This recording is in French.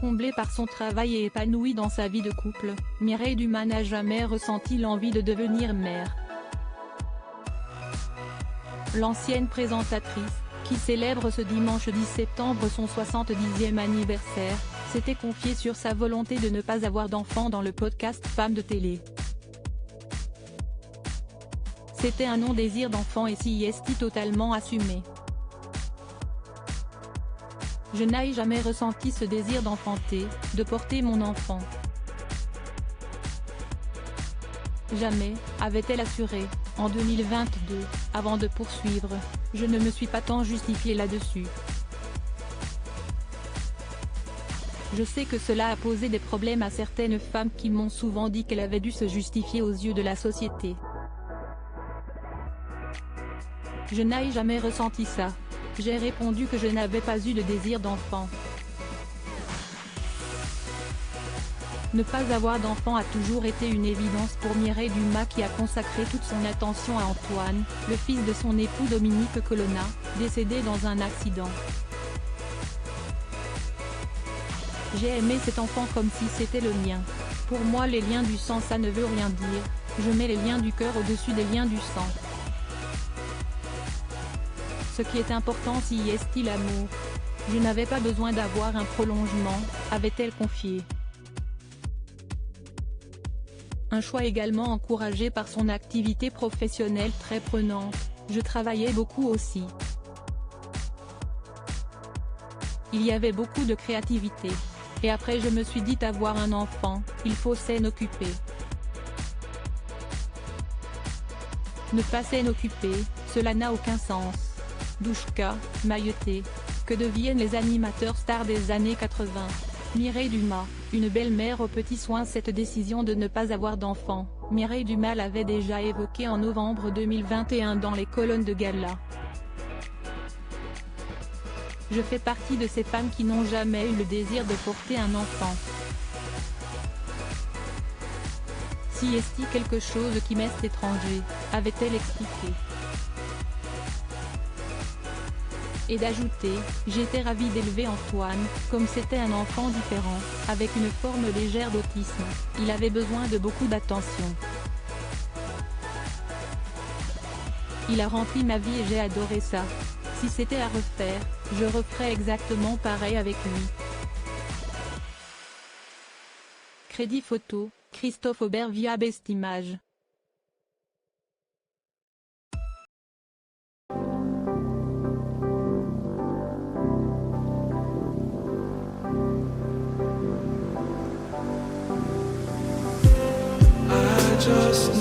Comblée par son travail et épanouie dans sa vie de couple, Mireille Dumas n'a jamais ressenti l'envie de devenir mère. L'ancienne présentatrice, qui célèbre ce dimanche 10 septembre son 70e anniversaire, s'était confiée sur sa volonté de ne pas avoir d'enfant dans le podcast Femmes de télé. C'était un non-désir d'enfant et si est totalement assumé. Je n'ai jamais ressenti ce désir d'enfanter, de porter mon enfant. Jamais, avait-elle assuré, en 2022, avant de poursuivre, je ne me suis pas tant justifiée là-dessus. Je sais que cela a posé des problèmes à certaines femmes qui m'ont souvent dit qu'elle avait dû se justifier aux yeux de la société. Je n'ai jamais ressenti ça. J'ai répondu que je n'avais pas eu de désir d'enfant. Ne pas avoir d'enfant a toujours été une évidence pour Mireille Dumas qui a consacré toute son attention à Antoine, le fils de son époux Dominique Colonna, décédé dans un accident. J'ai aimé cet enfant comme si c'était le mien. Pour moi les liens du sang ça ne veut rien dire, je mets les liens du cœur au-dessus des liens du sang. Ce qui est important si est l'amour. Je n'avais pas besoin d'avoir un prolongement, avait-elle confié. Un choix également encouragé par son activité professionnelle très prenante, je travaillais beaucoup aussi. Il y avait beaucoup de créativité. Et après je me suis dit avoir un enfant, il faut s'en occuper. Ne pas s'en occuper, cela n'a aucun sens. Douchka, Maïeté. Que deviennent les animateurs stars des années 80? Mireille Dumas, une belle-mère aux petits soins. Cette décision de ne pas avoir d'enfant, Mireille Dumas l'avait déjà évoquée en novembre 2021 dans les colonnes de Gala. Je fais partie de ces femmes qui n'ont jamais eu le désir de porter un enfant. Si est-il quelque chose qui m'est étranger, avait-elle expliqué. Et d'ajouter, j'étais ravie d'élever Antoine, comme c'était un enfant différent, avec une forme légère d'autisme, il avait besoin de beaucoup d'attention. Il a rempli ma vie et j'ai adoré ça. Si c'était à refaire, je referais exactement pareil avec lui. Crédit photo, Christophe Aubert via Best Image. Just